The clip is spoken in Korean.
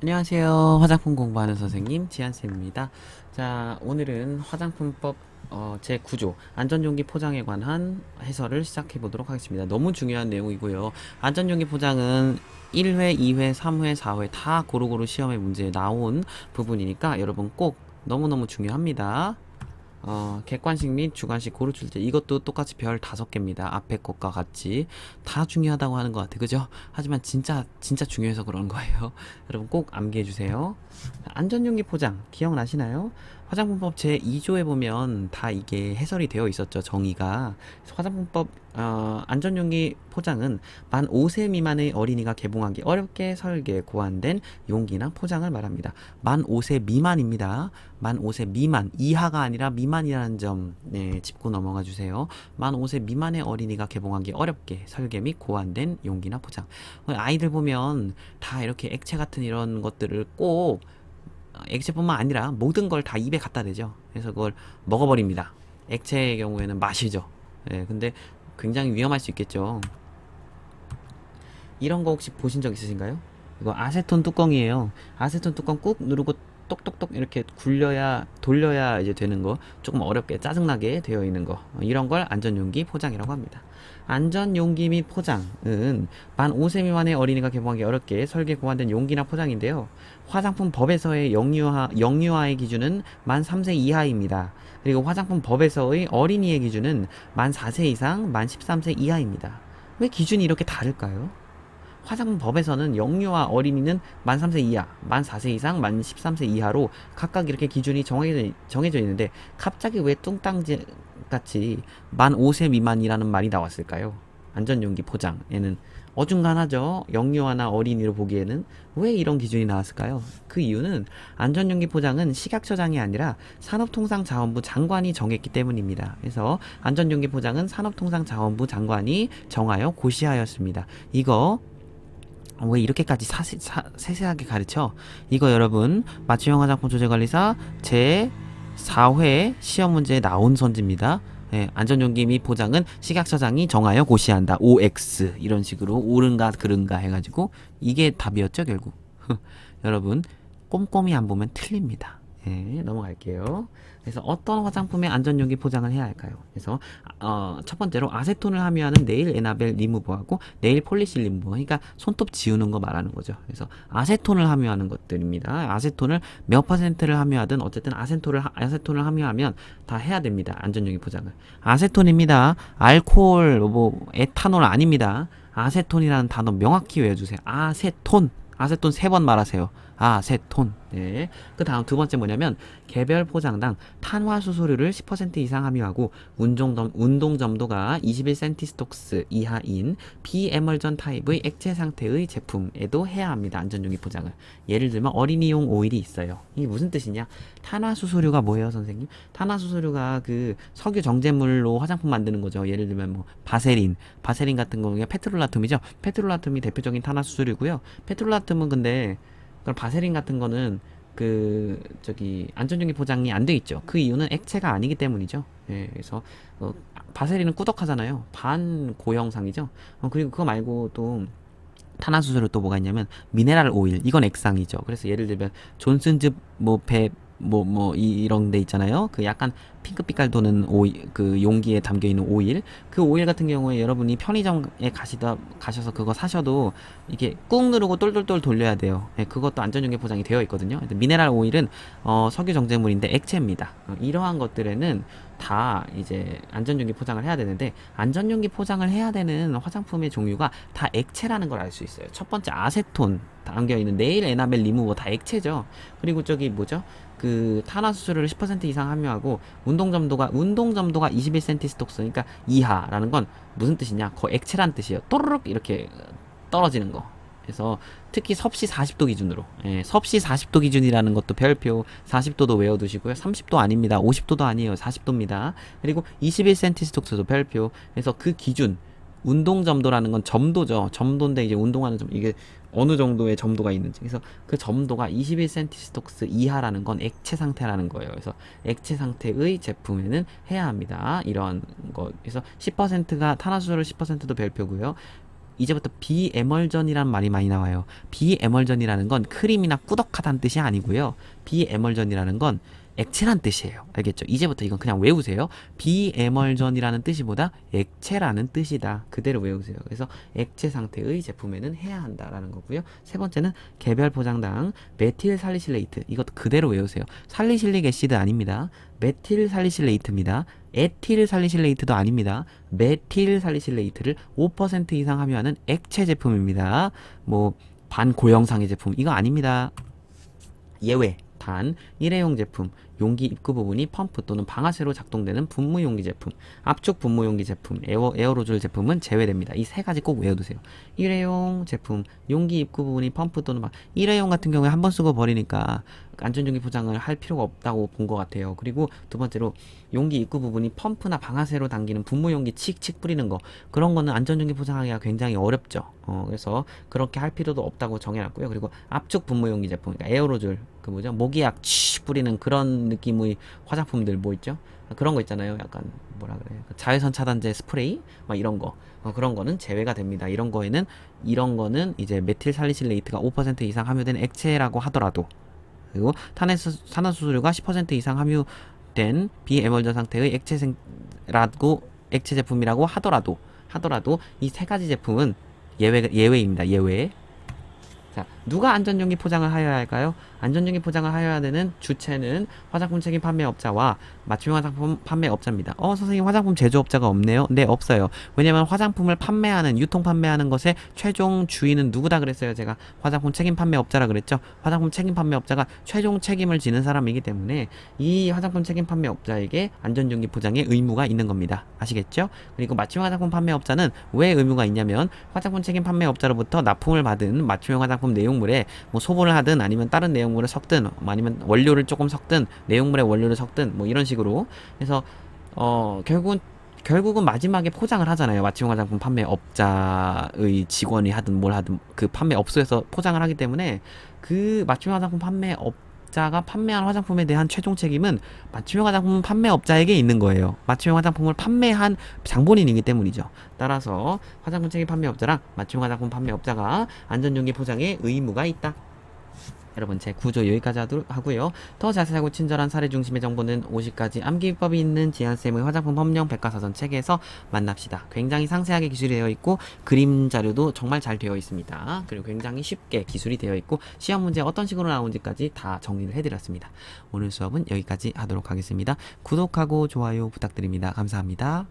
안녕하세요. 화장품 공부하는 선생님 지한쌤입니다. 자, 오늘은 화장품법 제9조 안전용기 포장에 관한 해설을 시작해 보도록 하겠습니다. 너무 중요한 내용이고요. 안전용기 포장은 1회, 2회, 3회, 4회 다 고루고루 시험에 문제에 나온 부분이니까 여러분 꼭 너무너무 중요합니다. 객관식 및 주관식 고루 출제 이것도 똑같이 별 5개입니다. 앞에 것과 같이 다 중요하다고 하는 것 같아요. 그죠? 하지만 진짜 중요해서 그런 거예요. 여러분 꼭 암기해 주세요. 안전용기 포장 기억나시나요? 화장품법 제2조에 보면 다 이게 해설이 되어 있었죠. 정의가. 화장품법 안전용기 포장은 만 5세 미만의 어린이가 개봉하기 어렵게 설계 고안된 용기나 포장을 말합니다. 만 5세 미만입니다. 만 5세 미만, 이하가 아니라 미만이라는 점 짚고 넘어가 주세요. 만 5세 미만의 어린이가 개봉하기 어렵게 설계 및 고안된 용기나 포장. 아이들 보면 다 이렇게 액체 같은 이런 것들을 꼭 액체뿐만 아니라 모든 걸 다 입에 갖다 대죠. 그래서 그걸 먹어버립니다. 액체의 경우에는 마시죠. 근데 굉장히 위험할 수 있겠죠. 이런 거 혹시 보신 적 있으신가요? 이거 아세톤 뚜껑이에요. 아세톤 뚜껑 꾹 누르고 똑똑똑 이렇게 돌려야 이제 되는 거, 조금 어렵게 짜증나게 되어 있는 거, 이런 걸 안전용기 포장이라고 합니다. 안전용기 및 포장은 만 5세 미만의 어린이가 개봉하기 어렵게 설계 고안된 용기나 포장인데요. 화장품 법에서의 영유아의 기준은 만 3세 이하입니다. 그리고 화장품 법에서의 어린이의 기준은 만 4세 이상, 만 13세 이하입니다. 왜 기준이 이렇게 다를까요? 화장법에서는 영유아 어린이는 만 3세 이하, 만 4세 이상, 만 13세 이하로 각각 이렇게 기준이 정해져 있는데 갑자기 왜 뚱땅지 같이 만 5세 미만이라는 말이 나왔을까요? 안전용기 포장에는 어중간하죠. 영유아나 어린이로 보기에는 왜 이런 기준이 나왔을까요? 그 이유는 안전용기 포장은 식약처장이 아니라 산업통상자원부 장관이 정했기 때문입니다. 그래서 안전용기 포장은 산업통상자원부 장관이 정하여 고시하였습니다. 이거 왜 이렇게까지 세세하게 가르쳐? 이거 여러분 맞춤형 화장품 조제관리사 제 4회 시험 문제에 나온 선지입니다. 안전용기 및 포장은 식약처장이 정하여 고시한다. OX 이런 식으로 옳은가 그른가 해가지고 이게 답이었죠 결국. 여러분 꼼꼼히 안 보면 틀립니다. 넘어갈게요. 그래서 어떤 화장품의 안전용기 포장을 해야 할까요? 그래서 첫 번째로 아세톤을 함유하는 네일 에나벨 리무버하고 네일 폴리시 리무버, 그러니까 손톱 지우는 거 말하는 거죠. 그래서 아세톤을 함유하는 것들입니다. 아세톤을 몇 퍼센트를 함유하든 어쨌든 아세톤을 함유하면 다 해야 됩니다. 안전용기 포장을. 아세톤입니다. 알코올, 뭐 에탄올 아닙니다. 아세톤이라는 단어 명확히 외워주세요. 아세톤. 아세톤 3번 말하세요. 아세톤. 네. 그 다음 두 번째 뭐냐면 개별 포장당 탄화수소류를 10% 이상 함유하고 운동 점도가 21cm 스톡스 이하인 비에멀전 타입의 액체 상태의 제품에도 해야 합니다. 안전용기 포장을. 예를 들면 어린이용 오일이 있어요. 이게 무슨 뜻이냐? 탄화수소류가 뭐예요, 선생님? 탄화수소류가 그 석유 정제물로 화장품 만드는 거죠. 예를 들면 뭐 바세린 같은 경우에 페트롤라툼이죠. 페트롤라툼이 대표적인 탄화수소류고요. 페트롤라툼은 근데 그럼 바세린 같은 거는 그 저기 안전용기 포장이 안 돼 있죠. 그 이유는 액체가 아니기 때문이죠. 그래서 바세린은 꾸덕하잖아요. 반고형상이죠. 그리고 그거 말고 또 탄화수소로 또 뭐가 있냐면 미네랄 오일, 이건 액상이죠. 그래서 예를 들면 존슨즈 이런 데 있잖아요. 그 약간 핑크빛깔 도는 오일, 그 용기에 담겨 있는 오일. 그 오일 같은 경우에 여러분이 편의점에 가셔서 그거 사셔도 이게 꾹 누르고 똘똘똘 돌려야 돼요. 그것도 안전용기 포장이 되어 있거든요. 미네랄 오일은 석유 정제물인데 액체입니다. 이러한 것들에는 다 이제 안전용기 포장을 해야 되는데, 안전용기 포장을 해야 되는 화장품의 종류가 다 액체라는 걸 알 수 있어요. 첫 번째 아세톤 담겨 있는 네일 에나멜 리무버 다 액체죠. 그리고 저기 뭐죠? 그 탄화수소를 10% 이상 함유하고 운동 점도가 21cm 스톡스, 그러니까 이하라는 건 무슨 뜻이냐? 거 액체란 뜻이에요. 또르륵 이렇게 떨어지는 거. 그래서 특히 섭씨 40도 기준으로, 섭씨 40도 기준이라는 것도 별표 40도도 외워두시고요. 30도 아닙니다. 50도도 아니에요. 40도입니다. 그리고 21cm 스톡스도 별표. 그래서 그 기준 운동 점도라는 건 점도죠. 점도인데 이제 운동하는 점, 이게 어느 정도의 점도가 있는지. 그래서 그 점도가 21cm 스톡스 이하라는 건 액체 상태라는 거예요. 그래서 액체 상태의 제품에는 해야 합니다. 이런 거. 그래서 10%가 탄화수소를 10%도 별표고요. 이제부터 비에멀전이라는 말이 많이 나와요. 비에멀전이라는 건 크림이나 꾸덕하다는 뜻이 아니고요. 비에멀전이라는 건 액체란 뜻이에요. 알겠죠? 이제부터 이건 그냥 외우세요. 비에멀전이라는 뜻이보다 액체라는 뜻이다. 그대로 외우세요. 그래서 액체 상태의 제품에는 해야 한다라는 거고요. 세 번째는 개별 포장당 메틸 살리실레이트. 이것도 그대로 외우세요. 살리실릭 애시드 아닙니다. 메틸 살리실레이트입니다. 에틸 살리실레이트도 아닙니다. 메틸 살리실레이트를 5% 이상 함유하는 액체 제품입니다. 뭐 반고형상의 제품 이거 아닙니다. 예외. 단 일회용 제품, 용기 입구 부분이 펌프 또는 방아쇠로 작동되는 분무 용기 제품, 압축 분무 용기 제품, 에어로졸 제품은 제외됩니다. 이 세 가지 꼭 외워두세요. 일회용 제품, 용기 입구 부분이 펌프 또는 일회용 같은 경우에 한 번 쓰고 버리니까 안전용기 포장을 할 필요가 없다고 본 것 같아요. 그리고 두 번째로 용기 입구 부분이 펌프나 방아쇠로 당기는 분무 용기 칙칙 뿌리는 거, 그런 거는 안전용기 포장하기가 굉장히 어렵죠. 그래서 그렇게 할 필요도 없다고 정해놨고요. 그리고 압축 분무 용기 제품, 그러니까 에어로졸, 그 뭐죠? 모기약 치 뿌리는 그런 느낌의 화장품들 뭐 있죠? 그런 거 있잖아요. 약간 뭐라 그래? 자외선 차단제 스프레이 막 이런 거. 그런 거는 제외가 됩니다. 이런 거는 이제 메틸 살리실레이트가 5% 이상 함유된 액체라고 하더라도, 그리고 탄화수소류가 10% 이상 함유된 비에멀전 상태의 액체 제품이라고 하더라도 이 세 가지 제품은 예외입니다. 예외. 자, 누가 안전용기 포장을 하여야 할까요? 안전용기 포장을 하여야 되는 주체는 화장품 책임 판매업자와 맞춤형 화장품 판매업자입니다. 선생님 화장품 제조업자가 없네요? 네, 없어요. 왜냐면 화장품을 유통 판매하는 것의 최종 주인은 누구다 그랬어요? 제가 화장품 책임 판매업자라 그랬죠? 화장품 책임 판매업자가 최종 책임을 지는 사람이기 때문에 이 화장품 책임 판매업자에게 안전용기 포장의 의무가 있는 겁니다. 아시겠죠? 그리고 맞춤형 화장품 판매업자는 왜 의무가 있냐면 화장품 책임 판매업자로부터 납품을 받은 맞춤형 화장품 내용물에 뭐 소분을 하든 아니면 다른 내용물을 섞든 아니면 원료를 조금 섞든 내용물에 원료를 섞든 뭐 이런 식으로 해서 결국은 마지막에 포장을 하잖아요. 맞춤형 화장품 판매업자의 직원이 하든 뭘 하든 그 판매업소에서 포장을 하기 때문에 그 맞춤형 화장품 판매업자가 판매한 화장품에 대한 최종 책임은 맞춤형 화장품 판매업자에게 있는 거예요. 맞춤형 화장품을 판매한 장본인이기 때문이죠. 따라서 화장품 책임 판매업자랑 맞춤형 화장품 판매업자가 안전용기 포장에 의무가 있다. 여러분, 제 구조 여기까지 하고요. 더 자세하고 친절한 사례 중심의 정보는 50가지 암기 비법이 있는 지한쌤의 화장품 법령 백과사전 책에서 만납시다. 굉장히 상세하게 기술이 되어 있고 그림 자료도 정말 잘 되어 있습니다. 그리고 굉장히 쉽게 기술이 되어 있고 시험 문제 어떤 식으로 나오는지까지 다 정리를 해드렸습니다. 오늘 수업은 여기까지 하도록 하겠습니다. 구독하고 좋아요 부탁드립니다. 감사합니다.